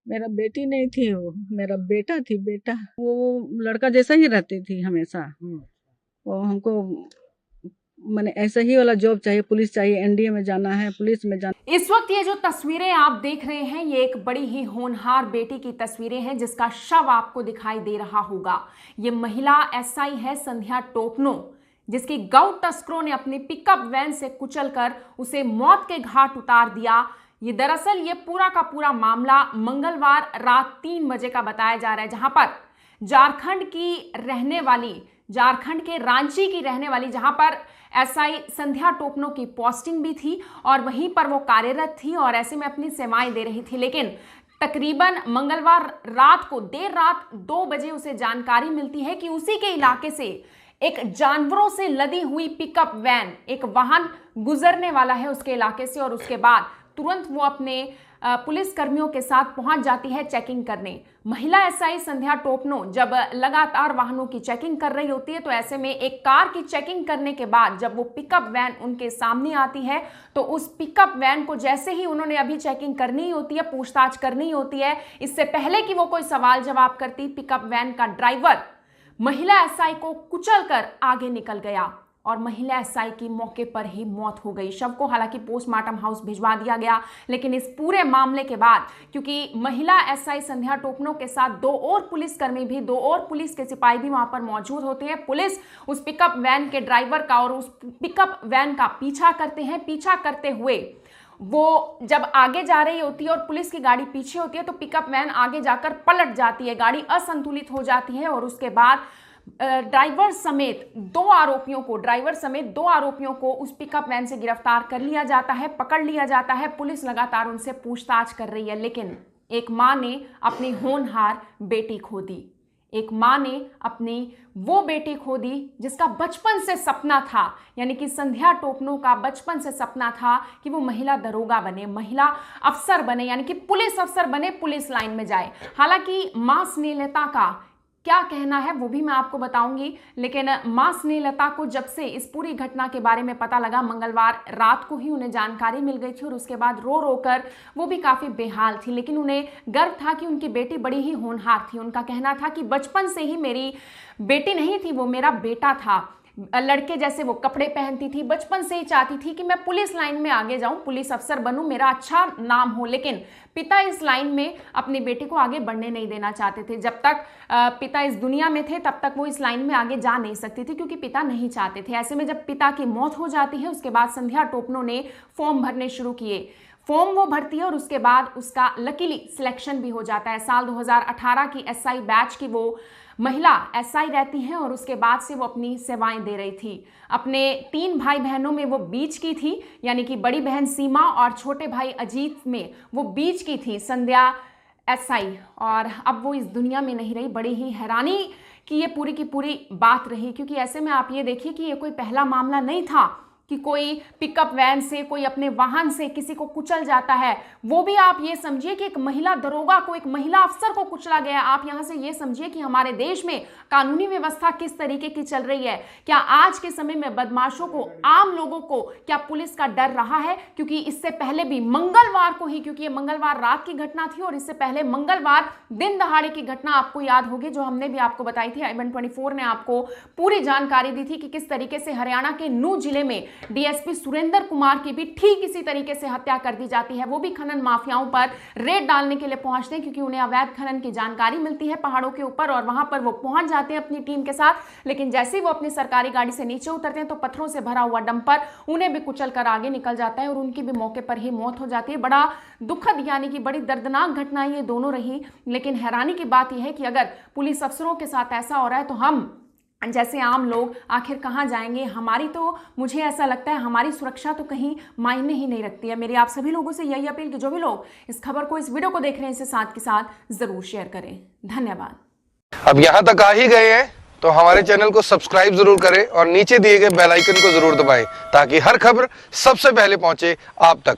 मेरा बेटी नहीं थी, वो मेरा बेटा थी। बेटा वो लड़का जैसा ही रहती थी हमेशा। वो हमको मैंने ऐसा ही वाला जॉब चाहिए, पुलिस चाहिए, एनडीए में जाना है, पुलिस में जाना। इस वक्त ये जो तस्वीरें आप देख रहे हैं, ये एक बड़ी ही होनहार बेटी की तस्वीरें हैं जिसका शव आपको दिखाई दे रहा होगा। ये महिला एसआई है संध्या टोपनो, जिसकी गौ तस्करों ने अपनी पिकअप वैन से कुचलकर उसे मौत के घाट उतार दिया। ये दरअसल ये पूरा का पूरा मामला मंगलवार रात 3 बजे का बताया जा रहा है, जहां पर झारखंड के रांची की रहने वाली, जहां पर एसआई संध्या टोपनो की पोस्टिंग भी थी और वहीं पर वो कार्यरत थी और ऐसे में अपनी सेवाएं दे रही थी। लेकिन तकरीबन मंगलवार रात को देर रात 2 बजे उसे जानकारी मिलती है कि उसी के इलाके से एक जानवरों से लदी हुई पिकअप वैन, एक वाहन गुजरने वाला है उसके इलाके से, और उसके बाद तुरंत वो अपने पुलिस कर्मियों के साथ पहुंच जाती है चेकिंग करने। महिला एसआई संध्या टोपनो जब लगातार वाहनों की चेकिंग कर रही होती है, तो ऐसे में एक कार की चेकिंग करने के बाद जब वो पिकअप वैन उनके सामने आती है, तो उस पिकअप वैन को जैसे ही उन्होंने अभी चेकिंग करनी होती है, पूछताछ करनी होती है, इससे पहले कि वो कोई सवाल जवाब करती, पिकअप वैन का ड्राइवर महिला एसआई को कुचलकर आगे निकल गया और महिला एसआई की मौके पर ही मौत हो गई। शव को हालांकि पोस्टमार्टम हाउस भिजवा दिया गया, लेकिन इस पूरे मामले के बाद, क्योंकि महिला एसआई संध्या टोपनो के साथ 2 और पुलिसकर्मी भी, 2 और पुलिस के सिपाही भी वहां पर मौजूद होते हैं, पुलिस उस पिकअप वैन के ड्राइवर का और उस पिकअप वैन का पीछा करते हैं। पीछा करते हुए वो जब आगे जा रही होती है और पुलिस की गाड़ी पीछे होती है, तो पिकअप वैन आगे जाकर पलट जाती है, गाड़ी असंतुलित हो जाती है और उसके बाद ड्राइवर समेत 2 आरोपियों को उस पिकअप वैन से गिरफ्तार कर लिया जाता है, पकड़ लिया जाता है। पुलिस लगातार उनसे पूछताछ कर रही है, लेकिन एक मां ने अपनी होनहार बेटी खो दी। एक मां ने अपनी वो बेटी खो दी जिसका बचपन से सपना था, यानी कि संध्या टोपनो का बचपन से सपना था कि वो महिला दरोगा बने, महिला अफसर बने, यानी कि पुलिस अफसर बने, पुलिस लाइन में जाए। हालांकि मां स्नेहलता का क्या कहना है वो भी मैं आपको बताऊंगी, लेकिन मां स्नेहलता को जब से इस पूरी घटना के बारे में पता लगा, मंगलवार रात को ही उन्हें जानकारी मिल गई थी और उसके बाद रो रो कर वो भी काफी बेहाल थी, लेकिन उन्हें गर्व था कि उनकी बेटी बड़ी ही होनहार थी। उनका कहना था कि बचपन से ही मेरी बेटी नहीं थी, वो मेरा बेटा था। लड़के जैसे वो कपड़े पहनती थी, बचपन से ही चाहती थी कि मैं पुलिस लाइन में आगे जाऊं, पुलिस अफसर बनूं, मेरा अच्छा नाम हो। लेकिन पिता इस लाइन में अपनी बेटी को आगे बढ़ने नहीं देना चाहते थे। जब तक पिता इस दुनिया में थे तब तक वो इस लाइन में आगे जा नहीं सकती थी, क्योंकि पिता नहीं चाहते थे। ऐसे में जब पिता की मौत हो जाती है, उसके बाद संध्या टोपनो ने फॉर्म भरने शुरू किए। फॉर्म वो भरती है और उसके बाद उसका लकीली सिलेक्शन भी हो जाता है। साल 2018 की एसआई बैच की वो महिला एसआई रहती हैं और उसके बाद से वो अपनी सेवाएं दे रही थी। अपने 3 भाई बहनों में वो बीच की थी, यानी कि बड़ी बहन सीमा और छोटे भाई अजीत में वो बीच की थी संध्या एसआई, और अब वो इस दुनिया में नहीं रही। बड़ी ही हैरानी की ये पूरी की पूरी बात रही, क्योंकि ऐसे में आप ये देखिए कि ये कोई पहला मामला नहीं था कि कोई पिकअप वैन से, कोई अपने वाहन से किसी को कुचल जाता है। वो भी आप ये समझिए कि एक महिला दरोगा को, एक महिला अफसर को कुचला गया। आप यहां से ये समझिए कि हमारे देश में कानूनी व्यवस्था किस तरीके की चल रही है। क्या आज के समय में बदमाशों को, आम लोगों को क्या पुलिस का डर रहा है? क्योंकि इससे पहले भी मंगलवार को ही, क्योंकि ये मंगलवार रात की घटना थी और इससे पहले मंगलवार दिन दहाड़े की घटना आपको याद होगी, जो हमने भी आपको बताई थी। i24 ने आपको पूरी जानकारी दी थी कि किस तरीके से हरियाणा के नूंह जिले में डीएसपी सुरेंद्र कुमार की भी ठीक इसी तरीके से हत्या कर दी जाती है। वो भी खनन माफियाओं पर रेड डालने के लिए पहुंचते हैं, क्योंकि उन्हें अवैध खनन की जानकारी मिलती है पहाड़ों के ऊपर, और वहां पर वो पहुंच जाते हैं अपनी टीम के साथ। लेकिन जैसे ही वो अपनी सरकारी गाड़ी से नीचे उतरते हैं, तो पत्थरों से भरा हुआ डंपर उन्हें भी कुचल कर आगे निकल जाता है और उनकी भी मौके पर ही मौत हो जाती है। बड़ा दुखद, यानी कि बड़ी दर्दनाक घटनाएं ये दोनों रही। लेकिन हैरानी की बात यह है कि अगर पुलिस अफसरों के साथ ऐसा हो रहा है, तो हम जैसे आम लोग आखिर कहाँ जाएंगे? हमारी तो, मुझे ऐसा लगता है, हमारी सुरक्षा तो कहीं मायने ही नहीं रखती है। मेरी आप सभी लोगों से यही अपील कि जो भी लोग इस खबर को, इस वीडियो को देख रहे हैं, इसे साथ के साथ जरूर शेयर करें। धन्यवाद। अब यहाँ तक आ ही गए हैं तो हमारे चैनल को सब्सक्राइब जरूर करें और नीचे दिए गए बेल आइकन को जरूर दबाएं, ताकि हर खबर सबसे पहले पहुंचे आप तक।